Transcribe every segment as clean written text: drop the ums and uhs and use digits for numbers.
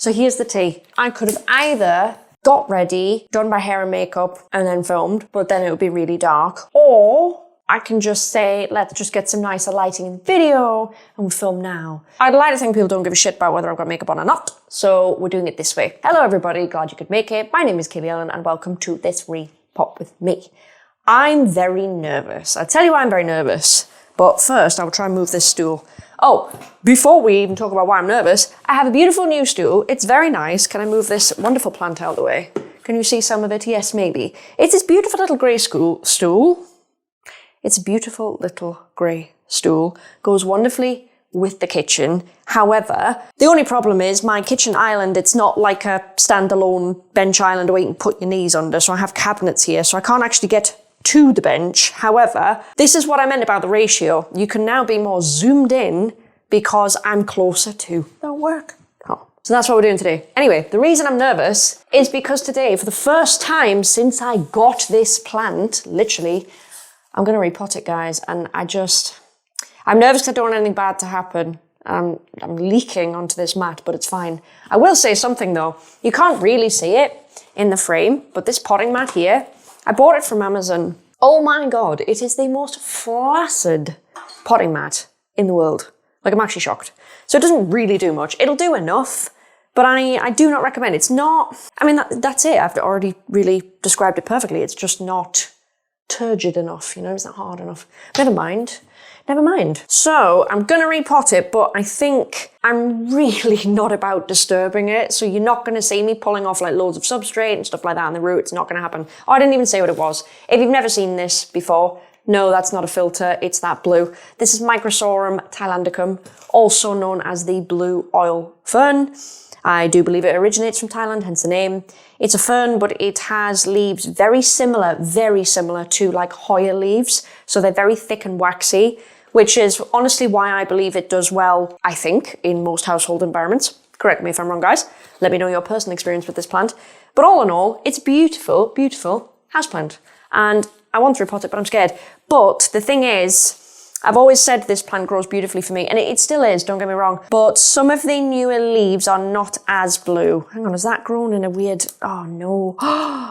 So here's the tea. I could have either got ready, done my hair and makeup, and then filmed, but then it would be really dark. Or I can just say, let's just get some nicer lighting in the video and we film now. I'd like to think people don't give a shit about whether I've got makeup on or not, so we're doing it this way. Hello everybody, glad you could make it. My name is Kaylee Ellen and welcome to this Repot with me. I'm very nervous. I'll tell you why I'm very nervous, but first I will try and move this stool. Oh, before we even talk about why I'm nervous, I have a beautiful new stool. It's very nice. Can I move this wonderful plant out of the way? Can you see some of it? Yes, maybe. It's this beautiful little grey stool. It's a beautiful little grey stool. Goes wonderfully with the kitchen. However, the only problem is my kitchen island, it's not like a standalone bench island where you can put your knees under. So I have cabinets here, so I can't actually get to the bench. However, this is what I meant about the ratio. You can now be more zoomed in because I'm closer to the work. Oh. So that's what we're doing today. Anyway, the reason I'm nervous is because today, for the first time since I got this plant, literally, I'm going to repot it, guys. And I'm nervous because I don't want anything bad to happen. I'm leaking onto this mat, but it's fine. I will say something though. You can't really see it in the frame, but this potting mat here, I bought it from Amazon. Oh my God, it is the most flaccid potting mat in the world. Like, I'm actually shocked. So it doesn't really do much. It'll do enough, but I do not recommend. It's not, I mean, that's it. I've already really described it perfectly. It's just not turgid enough, you know, it's not hard enough. Never mind. So I'm gonna repot it, but I think I'm really not about disturbing it. So you're not gonna see me pulling off like loads of substrate and stuff like that in the root. It's not gonna happen. Oh, I didn't even say what it was. If you've never seen this before, no, that's not a filter. It's that blue. This is Microsorum thailandicum, also known as the blue oil fern. I do believe it originates from Thailand, hence the name. It's a fern, but it has leaves very similar to like Hoya leaves. So they're very thick and waxy, which is honestly why I believe it does well, I think, in most household environments. Correct me if I'm wrong, guys. Let me know your personal experience with this plant. But all in all, it's a beautiful, beautiful houseplant. And I want to repot it, but I'm scared. But the thing is, I've always said this plant grows beautifully for me, and it still is, don't get me wrong, but some of the newer leaves are not as blue. Hang on, has that grown in a weird, oh no,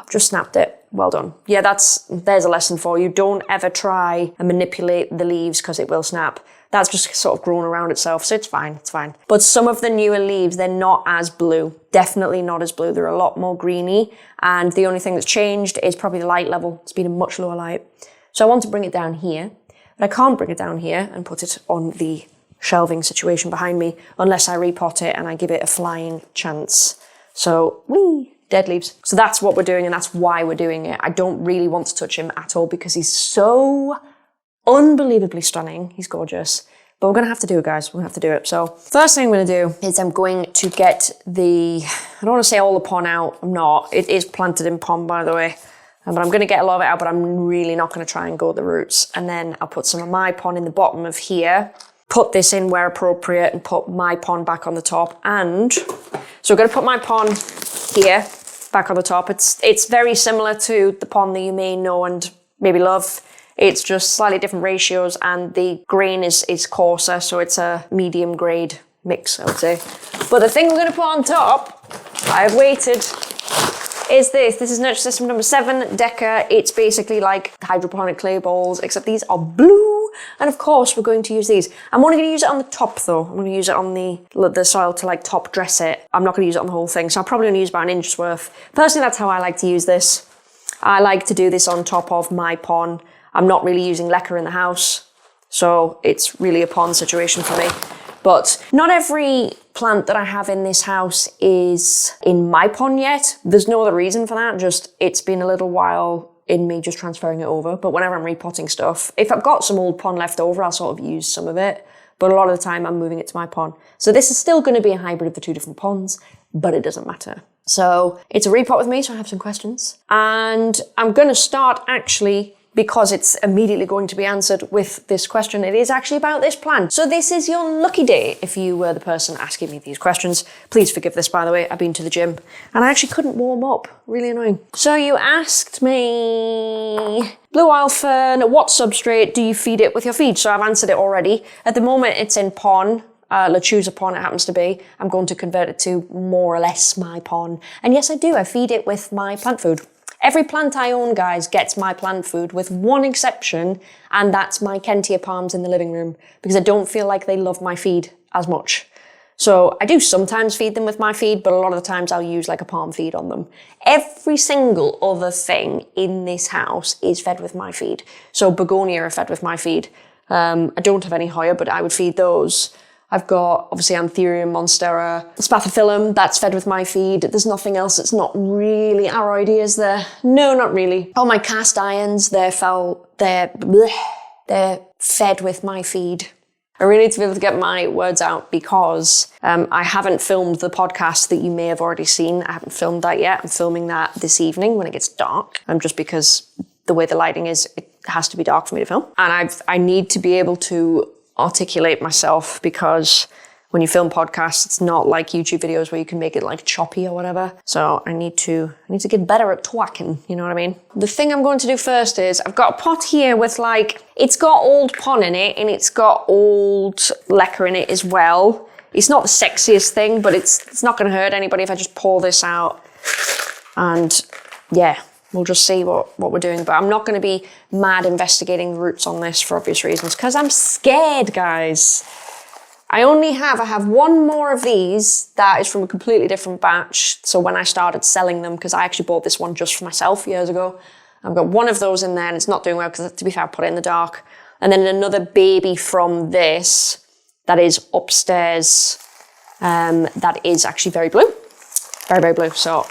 just snapped it. Well done. Yeah, there's a lesson for you. Don't ever try and manipulate the leaves because it will snap. That's just sort of grown around itself, so it's fine. But some of the newer leaves, they're not as blue. Definitely not as blue. They're a lot more greeny, and the only thing that's changed is probably the light level. It's been a much lower light. So I want to bring it down here. I can't bring it down here and put it on the shelving situation behind me unless I repot it and I give it a flying chance. So, dead leaves. So that's what we're doing and that's why we're doing it. I don't really want to touch him at all because he's so unbelievably stunning. He's gorgeous. But we're going to have to do it, guys. We're going to have to do it. So first thing I'm going to do is I'm going to get I don't want to say all the pon out. I'm not. It is planted in pon, by the way. But I'm going to get a lot of it out, but I'm really not going to try and go the roots. And then I'll put some of my pon in the bottom of here, put this in where appropriate, and put my pon back on the top. And so I'm going to put my pon here, back on the top. It's very similar to the pon that you may know and maybe love. It's just slightly different ratios, and the grain is coarser, so it's a medium grade mix, I would say. But the thing we're going to put on top, I've waited, is this. This is Nurture System number 7, Deca. It's basically like hydroponic clay balls, except these are blue. And of course, we're going to use these. I'm only going to use it on the top though. I'm going to use it on the soil to like top dress it. I'm not going to use it on the whole thing. So I'll probably only use about an inch's worth. Personally, that's how I like to use this. I like to do this on top of my pon. I'm not really using leca in the house, so it's really a pon situation for me. But not every plant that I have in this house is in my pon yet. There's no other reason for that, just it's been a little while in me just transferring it over. But whenever I'm repotting stuff, if I've got some old pon left over, I'll sort of use some of it. But a lot of the time I'm moving it to my pon. So this is still going to be a hybrid of the two different pons, but it doesn't matter. So it's a repot with me, so I have some questions. And I'm going to start actually, because it's immediately going to be answered with this question. It is actually about this plant. So this is your lucky day if you were the person asking me these questions. Please forgive this, by the way. I've been to the gym and I actually couldn't warm up. Really annoying. So you asked me, blue oil fern, what substrate do you feed it with your feed? So I've answered it already. At the moment it's in pon. choose a pond it happens to be, I'm going to convert it to more or less my pond. And yes, I do. I feed it with my plant food. Every plant I own, guys, gets my plant food with one exception, and that's my Kentia palms in the living room, because I don't feel like they love my feed as much. So I do sometimes feed them with my feed, but a lot of the times I'll use like a palm feed on them. Every single other thing in this house is fed with my feed. So begonia are fed with my feed. I don't have any Hoya, but I would feed those. I've got, obviously, Anthurium, Monstera, Spathiphyllum, that's fed with my feed. There's nothing else that's not really aroid, is there? No, not really. All my cast irons, they're fed with my feed. I really need to be able to get my words out because I haven't filmed the podcast that you may have already seen. I haven't filmed that yet. I'm filming that this evening when it gets dark. Just because the way the lighting is, it has to be dark for me to film. And I need to be able to articulate myself, because when you film podcasts, it's not like YouTube videos where you can make it like choppy or whatever. So I need to get better at twacking, you know what I mean? The thing I'm going to do first is I've got a pot here with it's got old pon in it and it's got old leca in it as well. It's not the sexiest thing, but it's not going to hurt anybody if I just pour this out. And yeah, we'll just see what we're doing. But I'm not going to be mad investigating the roots on this for obvious reasons, because I'm scared, guys. I have one more of these that is from a completely different batch. So when I started selling them, because I actually bought this one just for myself years ago, I've got one of those in there and it's not doing well because, to be fair, I put it in the dark. And then another baby from this that is upstairs that is actually very blue. Very, very blue. So,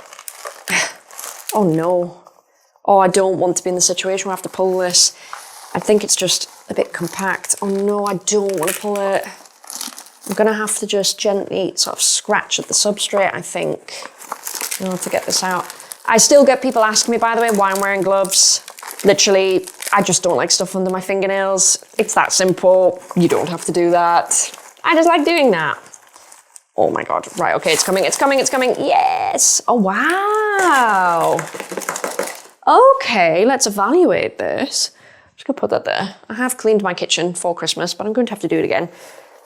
oh no. Oh, I don't want to be in the situation where I have to pull this. I think it's just a bit compact. Oh no, I don't want to pull it. I'm going to have to just gently sort of scratch at the substrate, I think, in order to get this out. I still get people asking me, by the way, why I'm wearing gloves. Literally, I just don't like stuff under my fingernails. It's that simple. You don't have to do that. I just like doing that. Oh my God. Right, okay, it's coming, it's coming, it's coming. Yes. Oh, wow. Okay, let's evaluate this. I'm just going to put that there. I have cleaned my kitchen for Christmas, but I'm going to have to do it again.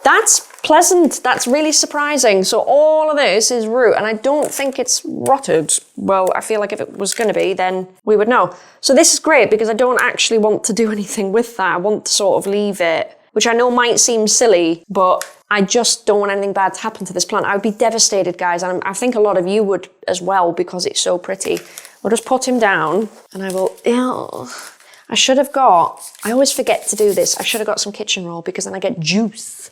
That's pleasant. That's really surprising. So all of this is root, and I don't think it's rotted. Well, I feel like if it was going to be, then we would know. So this is great because I don't actually want to do anything with that. I want to sort of leave it, which I know might seem silly, but I just don't want anything bad to happen to this plant. I would be devastated, guys, and I think a lot of you would as well because it's so pretty. We'll just put him down, and I will... Ew. I always forget to do this. I should have got some kitchen roll because then I get juice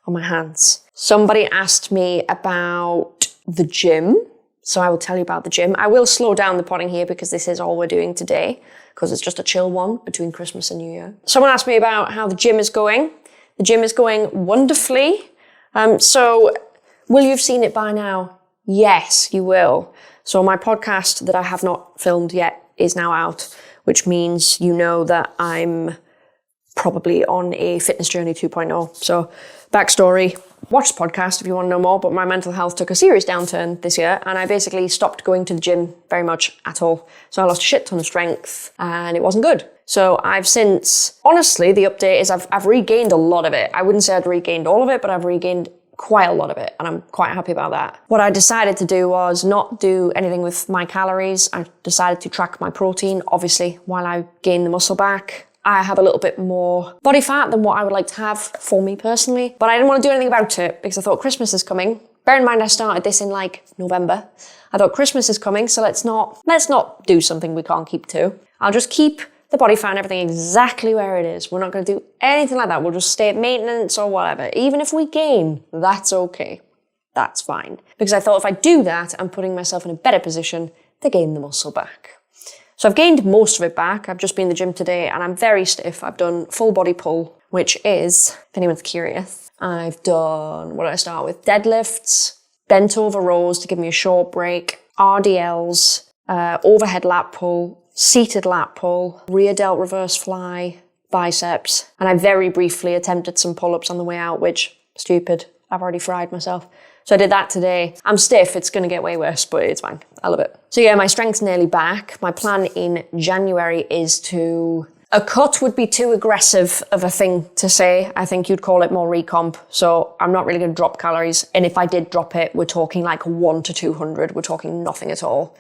on my hands. Somebody asked me about the gym, so I will tell you about the gym. I will slow down the potting here because this is all we're doing today, because it's just a chill one between Christmas and New Year. Someone asked me about how the gym is going. The gym is going wonderfully. So will you have seen it by now? Yes, you will. So my podcast that I have not filmed yet is now out, which means you know that I'm probably on a fitness journey 2.0. So backstory, watch the podcast if you want to know more, but my mental health took a serious downturn this year and I basically stopped going to the gym very much at all. So I lost a shit ton of strength and it wasn't good. So I've since, honestly, the update is I've regained a lot of it. I wouldn't say I'd regained all of it, but I've regained quite a lot of it and I'm quite happy about that. What I decided to do was not do anything with my calories. I decided to track my protein, obviously, while I gain the muscle back. I have a little bit more body fat than what I would like to have for me personally, but I didn't want to do anything about it because I thought Christmas is coming. Bear in mind, I started this in like November. I thought Christmas is coming, so let's not do something we can't keep to. I'll just keep the body fat and everything exactly where it is. We're not going to do anything like that. We'll just stay at maintenance or whatever. Even if we gain, that's okay. That's fine. Because I thought if I do that, I'm putting myself in a better position to gain the muscle back. So I've gained most of it back. I've just been in the gym today and I'm very stiff. I've done full body pull, which is, if anyone's curious, I've done, what did I start with? Deadlifts, bent over rows to give me a short break, RDLs, overhead lat pull, seated lat pull, rear delt reverse fly, biceps. And I very briefly attempted some pull-ups on the way out, which, stupid, I've already fried myself. So I did that today. I'm stiff, it's gonna get way worse, but it's fine. I love it. So yeah, my strength's nearly back. My plan in January is to A cut would be too aggressive of a thing to say. I think you'd call it more recomp. So I'm not really going to drop calories. And if I did drop it, we're talking like 1 to 200. We're talking nothing at all.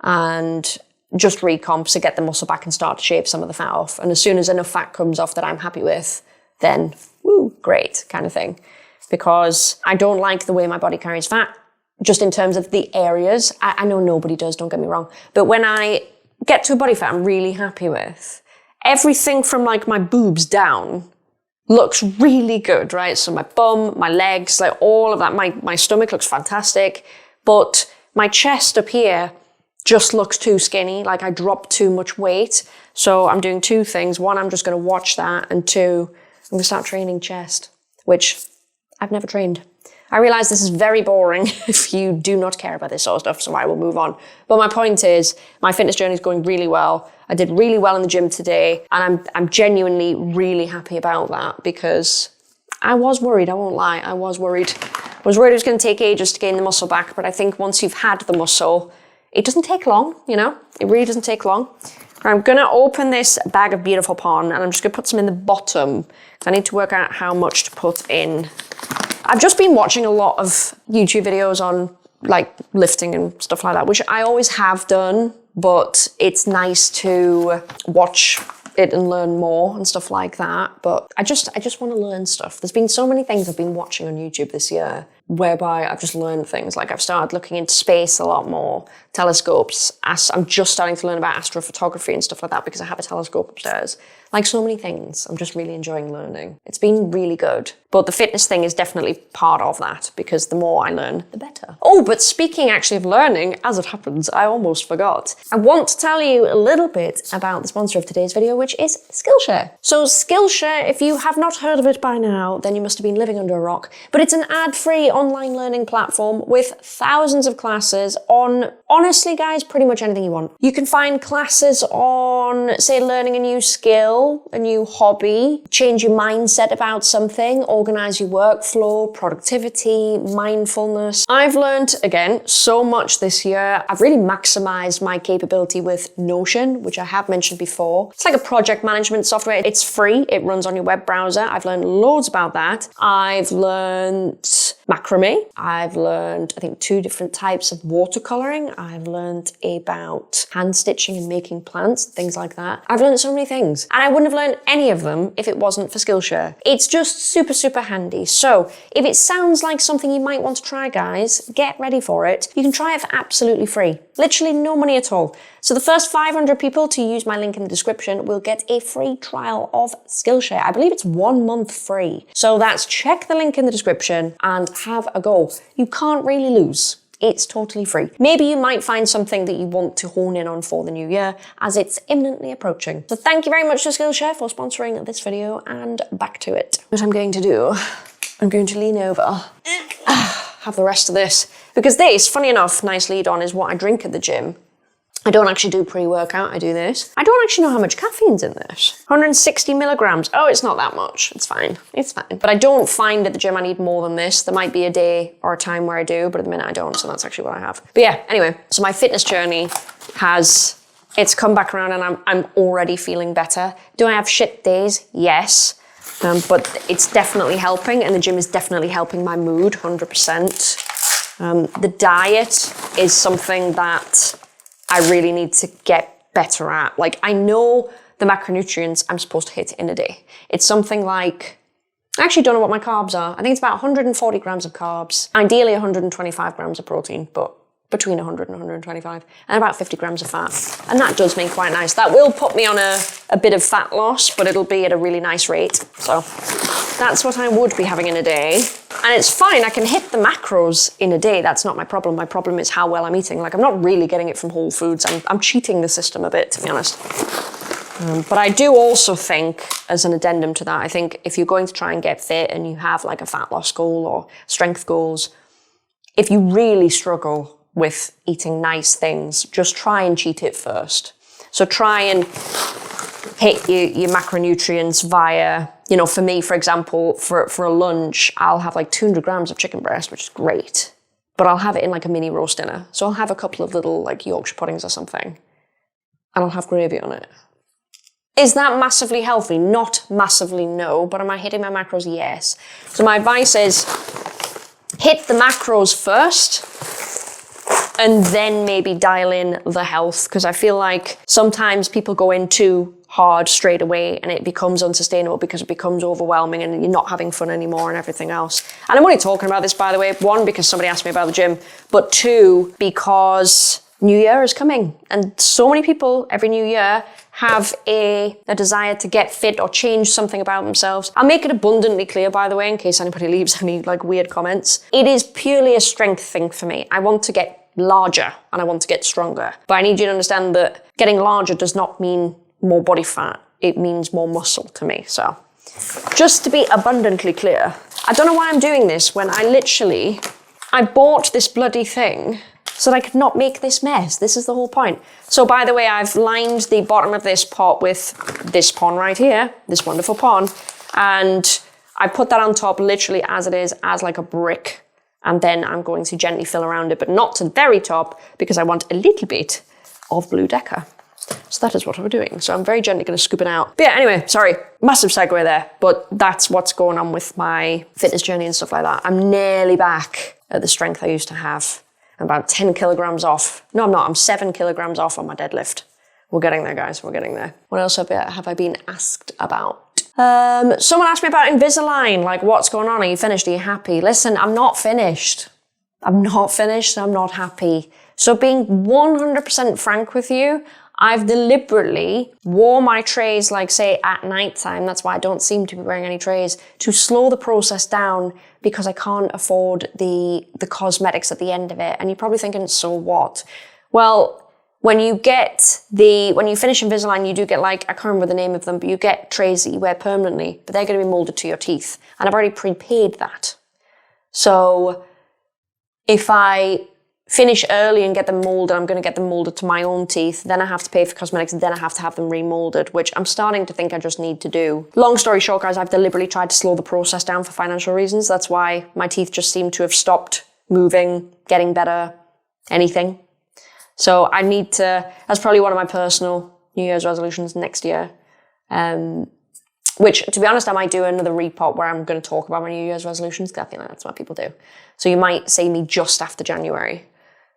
And just recomp to get the muscle back and start to shave some of the fat off. And as soon as enough fat comes off that I'm happy with, then woo, great kind of thing. Because I don't like the way my body carries fat, just in terms of the areas. I know nobody does, don't get me wrong. But when I get to a body fat I'm really happy with, everything from like my boobs down looks really good, right? So my bum, my legs, like all of that, my stomach looks fantastic. But my chest up here just looks too skinny, like I dropped too much weight. So I'm doing 2 things. 1, I'm just going to watch that. And 2, I'm going to start training chest, which I've never trained. I realize this is very boring if you do not care about this sort of stuff, so I will move on. But my point is, my fitness journey is going really well. I did really well in the gym today, and I'm genuinely really happy about that, because I was worried, I won't lie, I was worried. I was worried it was going to take ages to gain the muscle back, but I think once you've had the muscle, it doesn't take long, you know? It really doesn't take long. I'm going to open this bag of Beautiful Pon, and I'm just going to put some in the bottom, because I need to work out how much to put in. I've just been watching a lot of YouTube videos on like lifting and stuff like that, which I always have done, but it's nice to watch it and learn more and stuff like that. But I just want to learn stuff. There's been so many things I've been watching on YouTube this year whereby I've just learned things. Like I've started looking into space a lot more, telescopes. I'm just starting to learn about astrophotography and stuff like that because I have a telescope upstairs. Like so many things, I'm just really enjoying learning. It's been really good. But the fitness thing is definitely part of that, because the more I learn, the better. Oh, but speaking actually of learning, as it happens, I almost forgot. I want to tell you a little bit about the sponsor of today's video, which is Skillshare. So Skillshare, if you have not heard of it by now, then you must have been living under a rock. But it's an ad-free online learning platform with thousands of classes on, honestly guys, pretty much anything you want. You can find classes on, say, learning a new skill, a new hobby, change your mindset about something, organize your workflow, productivity, mindfulness. I've learned, again, so much this year. I've really maximized my capability with Notion, which I have mentioned before. It's like a project management software. It's free. It runs on your web browser. I've learned loads about that. I've learned macrame. I've learned, I think, 2 different types of watercoloring. I've learned about hand stitching and making plants, things like that. I've learned so many things. And I wouldn't have learned any of them if it wasn't for Skillshare. It's just super, super handy. So if it sounds like something you might want to try, guys, get ready for it. You can try it for absolutely free. Literally no money at all. So the first 500 people to use my link in the description will get a free trial of Skillshare. I believe it's 1 month free. So that's, check the link in the description and have a go. You can't really lose. It's totally free. Maybe you might find something that you want to hone in on for the new year, as it's imminently approaching. So thank you very much to Skillshare for sponsoring this video, and back to it. What I'm going to do, I'm going to lean over, have the rest of this, because this, funny enough, nice lead on, is what I drink at the gym. I don't actually do pre-workout, I do this. I don't actually know how much caffeine's in this. 160 milligrams. Oh, it's not that much. It's fine. It's fine. But I don't find at the gym I need more than this. There might be a day or a time where I do, but at the minute I don't, so that's actually what I have. But yeah, anyway, so my fitness journey it's come back around, and I'm already feeling better. Do I have shit days? Yes. But it's definitely helping, and the gym is definitely helping my mood, 100%. The diet is something that I really need to get better at. Like, I know the macronutrients I'm supposed to hit in a day. It's something like, I actually don't know what my carbs are. I think it's about 140 grams of carbs, ideally 125 grams of protein, but between 100 and 125, and about 50 grams of fat. And that does me quite nice. That will put me on a bit of fat loss, but it'll be at a really nice rate. So that's what I would be having in a day. And it's fine, I can hit the macros in a day. That's not my problem. My problem is how well I'm eating. Like, I'm not really getting it from Whole Foods. I'm cheating the system a bit, to be honest. But I do also think, as an addendum to that, I think if you're going to try and get fit and you have like a fat loss goal or strength goals, if you really struggle with eating nice things, just try and cheat it first. So try and hit your macronutrients via, you know, for me, for example, for a lunch, I'll have like 200 grams of chicken breast, which is great, but I'll have it in like a mini roast dinner. So I'll have a couple of little like Yorkshire puddings or something, and I'll have gravy on it. Is that massively healthy? Not massively, no. But am I hitting my macros? Yes. So my advice is hit the macros first and then maybe dial in the health, because I feel like sometimes people go in too hard straight away and it becomes unsustainable because it becomes overwhelming and you're not having fun anymore and everything else. And I'm only talking about this, by the way, one, because somebody asked me about the gym, but two, because New Year is coming and so many people every New Year have a desire to get fit or change something about themselves. I'll make it abundantly clear, by the way, in case anybody leaves any like weird comments. It is purely a strength thing for me. I want to get larger and I want to get stronger. But I need you to understand that getting larger does not mean more body fat. It means more muscle to me. So just to be abundantly clear, I don't know why I'm doing this when I bought this bloody thing so that I could not make this mess. This is the whole point. So by the way, I've lined the bottom of this pot with this pond right here, this wonderful pond, and I put that on top literally as it is, as like a brick. And then I'm going to gently fill around it, but not to the very top because I want a little bit of blue decker. So that is what we're doing. So I'm very gently going to scoop it out. But yeah, anyway, sorry, massive segue there. But that's what's going on with my fitness journey and stuff like that. I'm nearly back at the strength I used to have. I'm about 10 kilograms off. No, I'm not. I'm 7 kilograms off on my deadlift. We're getting there, guys. We're getting there. What else have I been asked about? Someone asked me about Invisalign. Like, what's going on? Are you finished? Are you happy? Listen, I'm not finished. I'm not finished. I'm not happy. So being 100% frank with you, I've deliberately wore my trays, like say at nighttime, that's why I don't seem to be wearing any trays, to slow the process down because I can't afford the cosmetics at the end of it. And you're probably thinking, so what? Well, when you finish Invisalign, you do get like, I can't remember the name of them, but you get trays that you wear permanently, but they're going to be molded to your teeth. And I've already prepaid that. So if I finish early and get them molded, I'm going to get them molded to my own teeth. Then I have to pay for cosmetics, and then I have to have them remolded, which I'm starting to think I just need to do. Long story short, guys, I've deliberately tried to slow the process down for financial reasons. That's why my teeth just seem to have stopped moving, getting better, anything. So I need to, that's probably one of my personal New Year's resolutions next year. Which, to be honest, I might do another repot where I'm going to talk about my New Year's resolutions, because I feel like that's what people do. So you might see me just after January,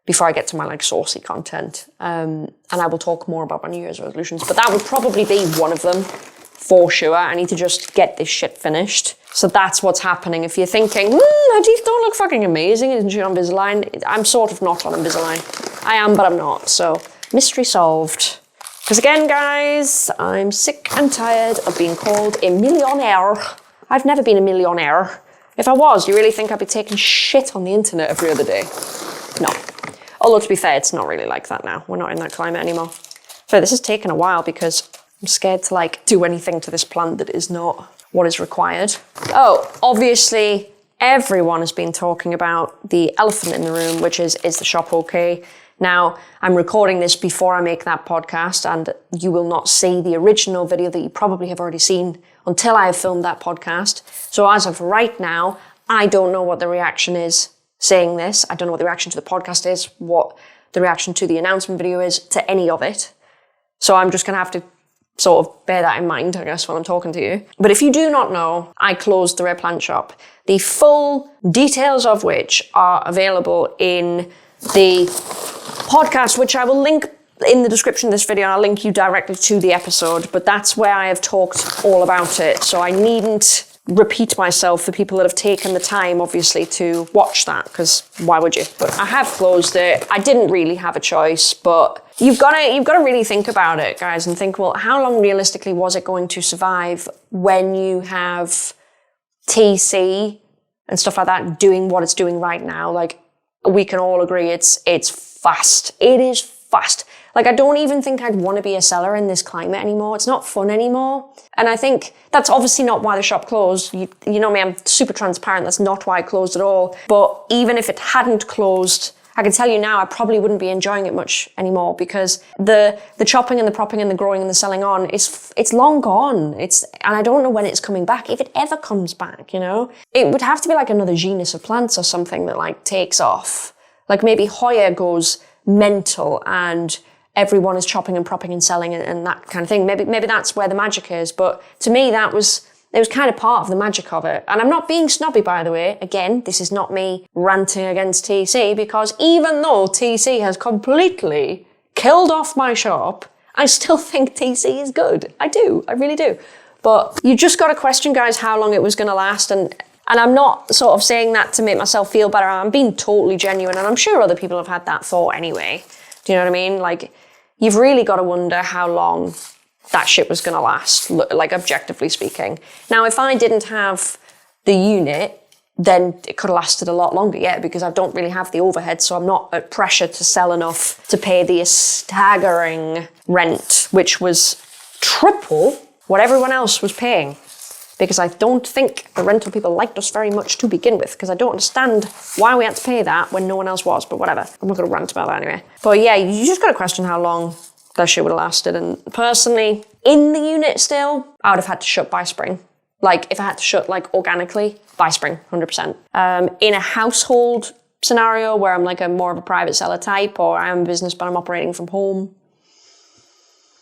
before I get to my like saucy content. And I will talk more about my New Year's resolutions, but that would probably be one of them for sure. I need to just get this shit finished. So that's what's happening. If you're thinking, my teeth don't look fucking amazing, isn't she on Invisalign? I'm sort of not on Invisalign. I am, but I'm not. So mystery solved. Because again, guys, I'm sick and tired of being called a millionaire. I've never been a millionaire. If I was, you really think I'd be taking shit on the internet every other day? No. Although, to be fair, it's not really like that now. We're not in that climate anymore. So this has taken a while because I'm scared to like do anything to this plant that is not what is required. Oh, obviously, everyone has been talking about the elephant in the room, which is the shop okay? Now, I'm recording this before I make that podcast, and you will not see the original video that you probably have already seen until I have filmed that podcast. So as of right now, I don't know what the reaction is saying this. I don't know what the reaction to the podcast is, what the reaction to the announcement video is, to any of it. So I'm just going to have to sort of bear that in mind, I guess, when I'm talking to you. But if you do not know, I closed the Repot shop, the full details of which are available in the podcast, which I will link in the description of this video, and I'll link you directly to the episode, but that's where I have talked all about it. So I needn't repeat myself for people that have taken the time, obviously, to watch that, because why would you? But I have closed it. I didn't really have a choice, but you've got to really think about it, guys, and think, well, how long realistically was it going to survive when you have TC and stuff like that doing what it's doing right now? Like, we can all agree it's fast. It is fast. Like, I don't even think I'd want to be a seller in this climate anymore. It's not fun anymore. And I think that's obviously not why the shop closed. You know me, I'm super transparent. That's not why it closed at all. But even if it hadn't closed, I can tell you now, I probably wouldn't be enjoying it much anymore, because the chopping and the propping and the growing and the selling on, it's long gone. And I don't know when it's coming back, if it ever comes back, you know? It would have to be like another genus of plants or something that like takes off. Like maybe Hoya goes mental and everyone is chopping and propping and selling and that kind of thing. Maybe that's where the magic is. But to me, it was kind of part of the magic of it. And I'm not being snobby, by the way. Again, this is not me ranting against TC, because even though TC has completely killed off my shop, I still think TC is good. I do. I really do. But you just got to question, guys, how long it was going to last. And I'm not sort of saying that to make myself feel better. I'm being totally genuine. And I'm sure other people have had that thought anyway. Do you know what I mean? Like, you've really got to wonder how long that shit was going to last, like, objectively speaking. Now, if I didn't have the unit, then it could have lasted a lot longer, yeah, because I don't really have the overhead, so I'm not at pressure to sell enough to pay the staggering rent, which was triple what everyone else was paying. Because I don't think the rental people liked us very much to begin with, because I don't understand why we had to pay that when no one else was, but whatever. I'm not going to rant about that anyway. But yeah, you just got to question how long that shit would have lasted. And personally, in the unit still, I would have had to shut by spring. Like, if I had to shut, like, organically, by spring, 100%. In a household scenario where I'm like more of a private seller type, or I am a business but I'm operating from home,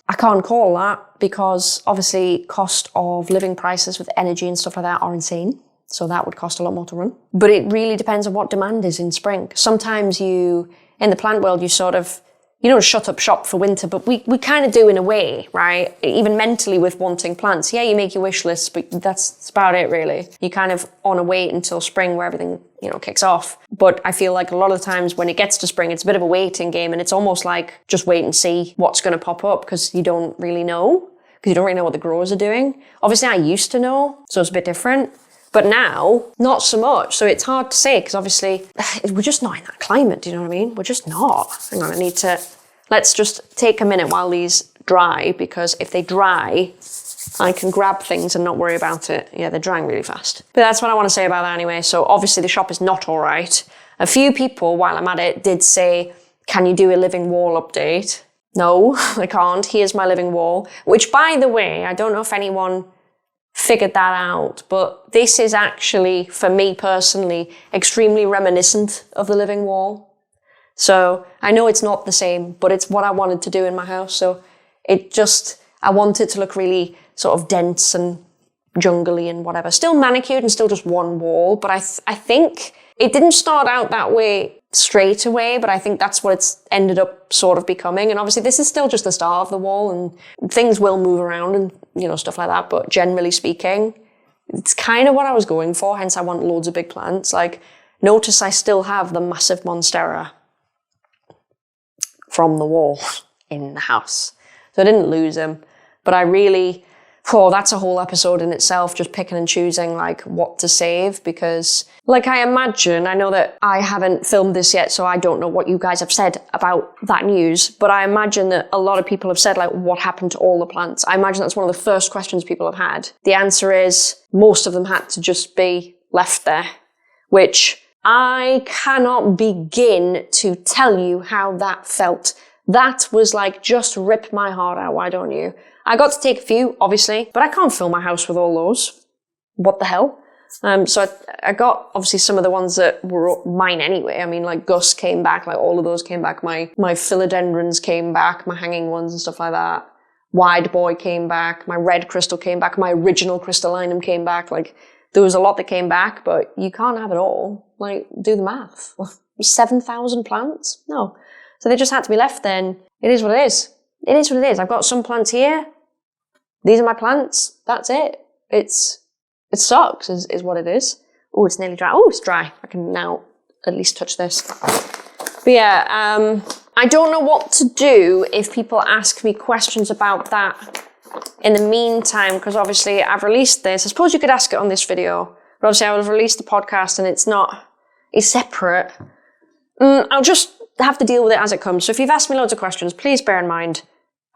I can't call that, because obviously cost of living prices with energy and stuff like that are insane. So that would cost a lot more to run. But it really depends on what demand is in spring. Sometimes in the plant world, you sort of, you don't shut up shop for winter, but we kind of do in a way, right? Even mentally with wanting plants. Yeah, you make your wish list, but that's about it really. You kind of on a wait until spring where everything, kicks off. But I feel like a lot of the times when it gets to spring, it's a bit of a waiting game, and it's almost like just wait and see what's going to pop up, because you don't really know. Because you don't really know what the growers are doing. Obviously, I used to know, so it's a bit different. But now, not so much. So it's hard to say, because obviously, we're just not in that climate, do you know what I mean? We're just not. Hang on, let's just take a minute while these dry, because if they dry, I can grab things and not worry about it. Yeah, they're drying really fast. But that's what I want to say about that anyway. So obviously the shop is not all right. A few people, while I'm at it, did say, can you do a living wall update? No, I can't. Here's my living wall, which, by the way, I don't know if anyone figured that out, but this is actually, for me personally, extremely reminiscent of the living wall. So I know it's not the same, but it's what I wanted to do in my house. So I want it to look really sort of dense and jungly and whatever. Still manicured and still just one wall, but I think it didn't start out that way straight away, but I think that's what it's ended up sort of becoming. And obviously this is still just the start of the wall, and things will move around and, stuff like that. But generally speaking, it's kind of what I was going for. Hence I want loads of big plants. Like, notice I still have the massive Monstera from the wall in the house. So I didn't lose them, but that's a whole episode in itself, just picking and choosing like what to save, because like I know that I haven't filmed this yet, so I don't know what you guys have said about that news, but I imagine that a lot of people have said like, what happened to all the plants? I imagine that's one of the first questions people have had. The answer is most of them had to just be left there, which I cannot begin to tell you how that felt. That was like, just rip my heart out, why don't you? I got to take a few, obviously, but I can't fill my house with all those. What the hell? So I got, obviously, some of the ones that were mine anyway. I mean, like Gus came back, like all of those came back. My philodendrons came back, my hanging ones and stuff like that. Wide boy came back, my red crystal came back, my original crystallinum came back. Like, there was a lot that came back, but you can't have it all. Like, do the math. 7,000 plants? No. So they just had to be left then. It is what it is. It is what it is. I've got some plants here. These are my plants. That's it. It sucks, is what it is. Oh, it's nearly dry. Oh, it's dry. I can now at least touch this. But yeah, I don't know what to do if people ask me questions about that in the meantime, because obviously I've released this. I suppose you could ask it on this video, but obviously I would have released the podcast and it's separate. I'll just have to deal with it as it comes. So if you've asked me loads of questions, please bear in mind,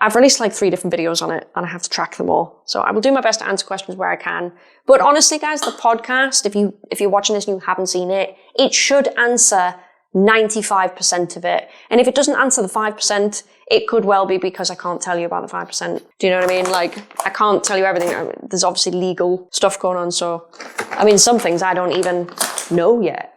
I've released like 3 different videos on it and I have to track them all. So I will do my best to answer questions where I can. But honestly, guys, the podcast, if you're watching this and you haven't seen it, it should answer 95% of it. And if it doesn't answer the 5%, it could well be because I can't tell you about the 5%. Do you know what I mean? Like, I can't tell you everything. There's obviously legal stuff going on. So, I mean, some things I don't even know yet,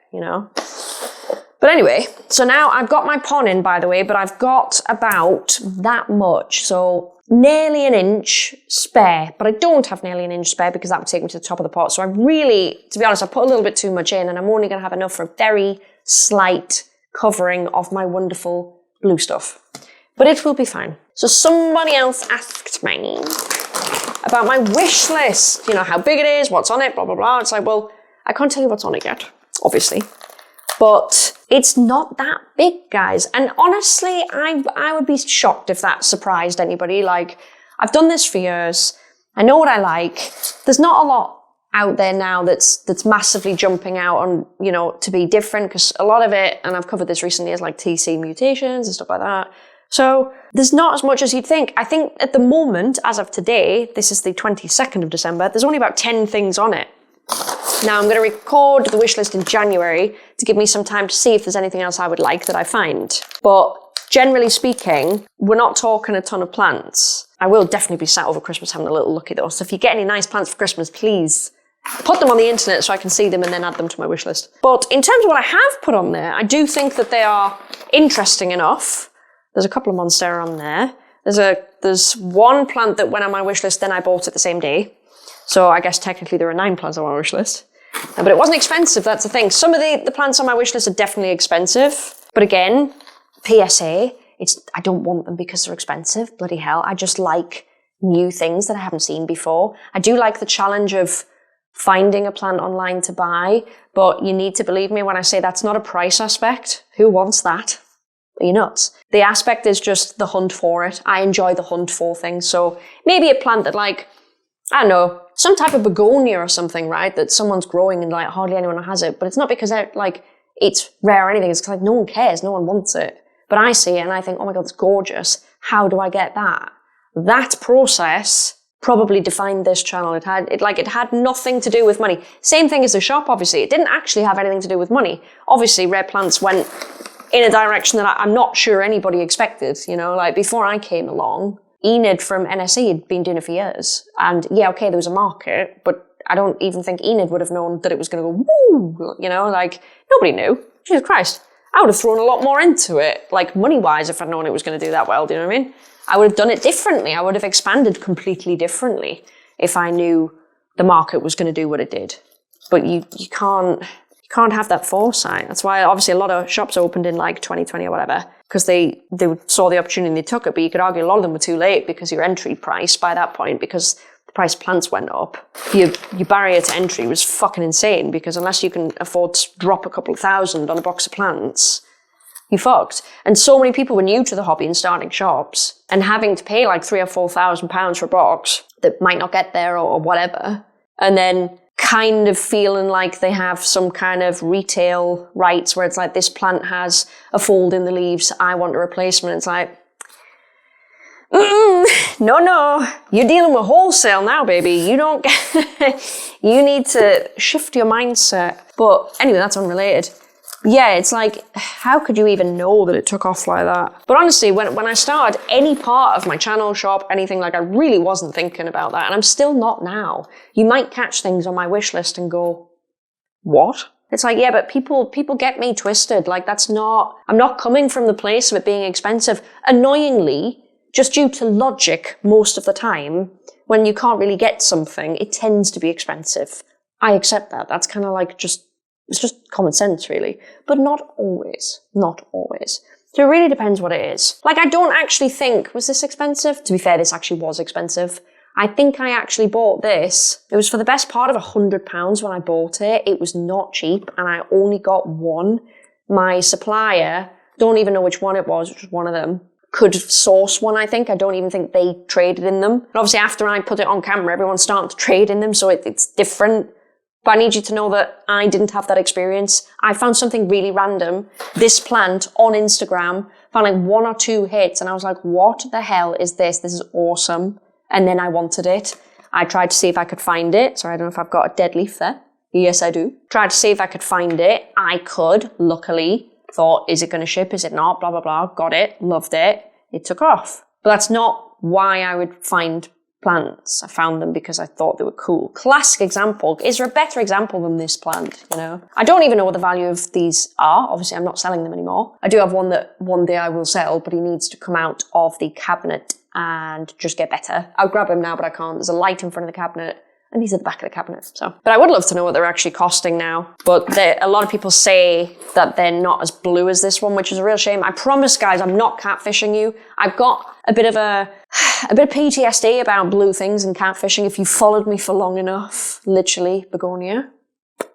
But anyway, so now I've got my pon in, by the way, but I've got about that much. So nearly an inch spare, but I don't have nearly an inch spare because that would take me to the top of the pot. So I really, to be honest, I put a little bit too much in, and I'm only going to have enough for a very slight covering of my wonderful blue stuff. But it will be fine. So somebody else asked me about my wish list, you know, how big it is, what's on it, blah, blah, blah. It's like, well, I can't tell you what's on it yet, obviously. But it's not that big, guys. And honestly, I would be shocked if that surprised anybody. Like, I've done this for years. I know what I like. There's not a lot out there now that's massively jumping out on, you know, to be different, because a lot of it, and I've covered this recently, is like TC mutations and stuff like that. So there's not as much as you'd think. I think at the moment, as of today, this is the 22nd of December, there's only about 10 things on it. Now, I'm going to record the wish list in January to give me some time to see if there's anything else I would like that I find. But generally speaking, we're not talking a ton of plants. I will definitely be sat over Christmas having a little looky though. So if you get any nice plants for Christmas, please put them on the internet so I can see them and then add them to my wish list. But in terms of what I have put on there, I do think that they are interesting enough. There's a couple of Monstera on there. There's one plant that went on my wish list, then I bought it the same day. So I guess technically there are 9 plants on my wish list. But it wasn't expensive, that's the thing. Some of the plants on my wish list are definitely expensive. But again, PSA, I don't want them because they're expensive. Bloody hell, I just like new things that I haven't seen before. I do like the challenge of finding a plant online to buy, but you need to believe me when I say that's not a price aspect. Who wants that? Are you nuts? The aspect is just the hunt for it. I enjoy the hunt for things. So maybe a plant that, like, I don't know, some type of begonia or something, right? That someone's growing and like hardly anyone has it. But it's not because it's rare or anything. It's because like no one cares, no one wants it. But I see it and I think, oh my God, it's gorgeous. How do I get that? That process probably defined this channel. It had nothing to do with money. Same thing as the shop, obviously. It didn't actually have anything to do with money. Obviously, Rare Plants went in a direction that I'm not sure anybody expected. You know, like before I came along, Enid from NSE had been doing it for years. And yeah, okay, there was a market, but I don't even think Enid would have known that it was going to go, woo, you know, like nobody knew. Jesus Christ. I would have thrown a lot more into it, like money-wise, if I'd known it was going to do that well, do you know what I mean? I would have done it differently. I would have expanded completely differently if I knew the market was going to do what it did. But you can't have that foresight. That's why obviously a lot of shops opened in like 2020 or whatever, because they saw the opportunity and they took it. But you could argue a lot of them were too late because your entry price by that point, because the price of plants went up, your barrier to entry was fucking insane, because unless you can afford to drop a couple of thousand on a box of plants, you fucked. And so many people were new to the hobby and starting shops and having to pay like £3,000 or £4,000 for a box that might not get there or whatever. And then kind of feeling like they have some kind of retail rights where it's like, this plant has a fold in the leaves, I want a replacement. It's like, no, you're dealing with wholesale now, baby. You don't get, you need to shift your mindset. But anyway, that's unrelated. Yeah, it's like, how could you even know that it took off like that? But honestly, when I started any part of my channel, shop, anything, like I really wasn't thinking about that. And I'm still not now. You might catch things on my wish list and go, what? It's like, yeah, but people get me twisted. Like I'm not coming from the place of it being expensive. Annoyingly, just due to logic most of the time, when you can't really get something, it tends to be expensive. I accept that. That's kind of like it's just common sense, really. But not always. Not always. So it really depends what it is. Like, I don't actually think, was this expensive? To be fair, this actually was expensive. I think I actually bought this. It was for the best part of £100 when I bought it. It was not cheap, and I only got one. My supplier, don't even know which one it was, which was one of them, could source one, I think. I don't even think they traded in them. But obviously, after I put it on camera, everyone's starting to trade in them, so it's different. But I need you to know that I didn't have that experience. I found something really random, this plant on Instagram, found like 1 or 2 hits, and I was like, what the hell is this? This is awesome. And then I wanted it. I tried to see if I could find it. Sorry, I don't know if I've got a dead leaf there. Yes, I do. Tried to see if I could find it. I could, luckily. Thought, is it going to ship? Is it not? Blah, blah, blah. Got it. Loved it. It took off. But that's not why I would find plants. I found them because I thought they were cool. Classic example. Is there a better example than this plant, you know? I don't even know what the value of these are. Obviously, I'm not selling them anymore. I do have one that one day I will sell, but he needs to come out of the cabinet and just get better. I'll grab him now, but I can't. There's a light in front of the cabinet, and he's at the back of the cabinet. So, but I would love to know what they're actually costing now. But a lot of people say that they're not as blue as this one, which is a real shame. I promise, guys, I'm not catfishing you. I've got a bit of PTSD about blue things and catfishing if you followed me for long enough. Literally, begonia.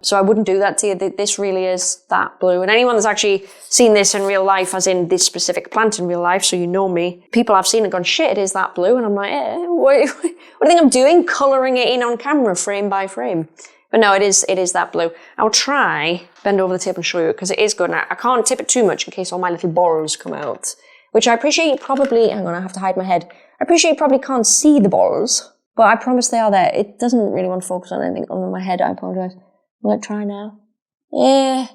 So I wouldn't do that to you. This really is that blue. And anyone that's actually seen this in real life, as in this specific plant in real life, so you know me, people I've seen have gone, shit, it is that blue. And I'm like, what do you think I'm doing? Colouring it in on camera, frame by frame. But no, it is that blue. I'll try, bend over the table and show you it, because it is good. And I can't tip it too much in case all my little borers come out, which I appreciate you probably, hang on, I have to hide my head. I appreciate you probably can't see the borers, but I promise they are there. It doesn't really want to focus on anything other than my head, I apologise. Will it try now? Yeah,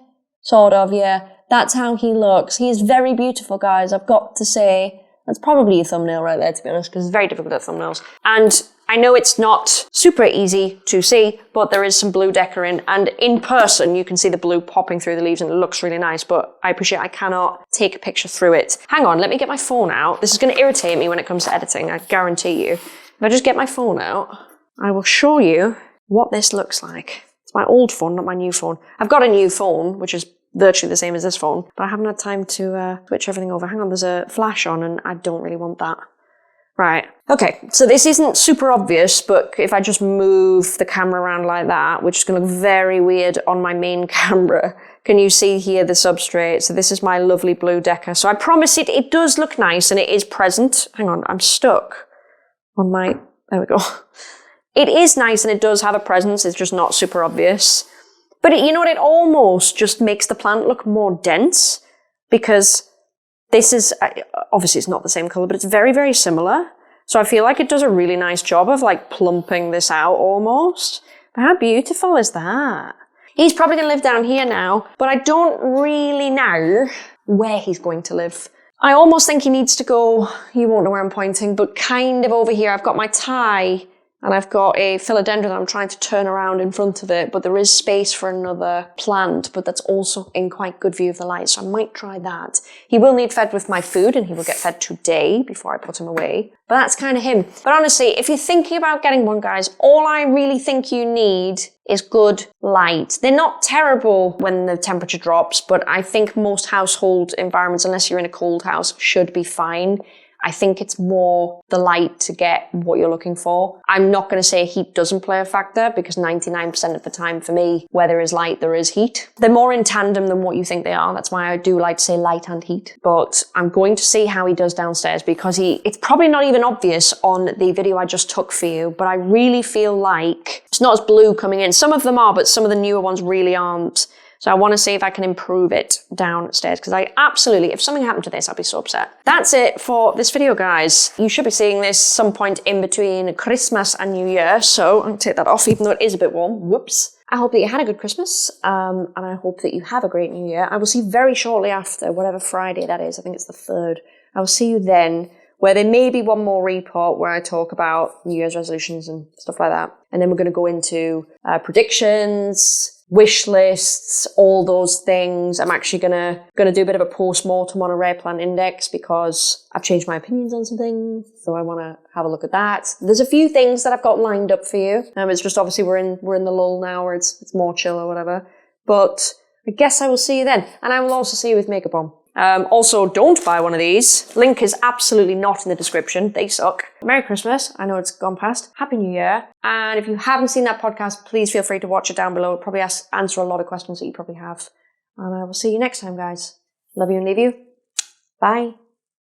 sort of, yeah. That's how he looks. He is very beautiful, guys. I've got to say, that's probably a thumbnail right there, to be honest, because it's very difficult at thumbnails. And I know it's not super easy to see, but there is some blue decor in, and in person, you can see the blue popping through the leaves, and it looks really nice, but I appreciate I cannot take a picture through it. Hang on, let me get my phone out. This is going to irritate me when it comes to editing, I guarantee you. If I just get my phone out, I will show you what this looks like. It's my old phone, not my new phone. I've got a new phone, which is virtually the same as this phone, but I haven't had time to switch everything over. Hang on, there's a flash on, and I don't really want that. Right, okay, so this isn't super obvious, but if I just move the camera around like that, which is going to look very weird on my main camera, can you see here the substrate? So this is my lovely blue decor. So I promise it does look nice, and it is present. Hang on, I'm stuck on my, there we go. It is nice, and it does have a presence, it's just not super obvious. But you know what, it almost just makes the plant look more dense, because this is, obviously it's not the same colour, but it's very, very similar. So I feel like it does a really nice job of like plumping this out almost. But how beautiful is that? He's probably going to live down here now, but I don't really know where he's going to live. I almost think he needs to go, you won't know where I'm pointing, but kind of over here. I've got my tie, and I've got a philodendron that I'm trying to turn around in front of it, but there is space for another plant, but that's also in quite good view of the light, so I might try that. He will need fed with my food, and he will get fed today before I put him away. But that's kind of him. But honestly, if you're thinking about getting one, guys, all I really think you need is good light. They're not terrible when the temperature drops, but I think most household environments, unless you're in a cold house, should be fine. I think it's more the light to get what you're looking for. I'm not going to say heat doesn't play a factor, because 99% of the time for me, where there is light, there is heat. They're more in tandem than what you think they are. That's why I do like to say light and heat. But I'm going to see how he does downstairs, because it's probably not even obvious on the video I just took for you, but I really feel like it's not as blue coming in. Some of them are, but some of the newer ones really aren't. So I want to see if I can improve it downstairs, because I absolutely, if something happened to this, I'd be so upset. That's it for this video, guys. You should be seeing this some point in between Christmas and New Year, so I'm going to take that off, even though it is a bit warm. Whoops. I hope that you had a good Christmas, and I hope that you have a great New Year. I will see you very shortly after, whatever Friday that is. I think it's the 3rd. I will see you then, where there may be one more report where I talk about New Year's resolutions and stuff like that. And then we're going to go into predictions, wish lists, all those things. I'm actually gonna do a bit of a post-mortem on a rare plant index, because I've changed my opinions on some things, so I want to have a look at that. There's a few things that I've got lined up for you. It's just obviously we're in the lull now, where it's more chill or whatever. But I guess I will see you then, and I will also see you with Makeup On. Also, don't buy one of these. Link is absolutely not in the description. They suck. Merry Christmas. I know it's gone past. Happy New Year. And if you haven't seen that podcast, please feel free to watch it down below. It'll probably answer a lot of questions that you probably have. And I will see you next time, guys. Love you and leave you. Bye.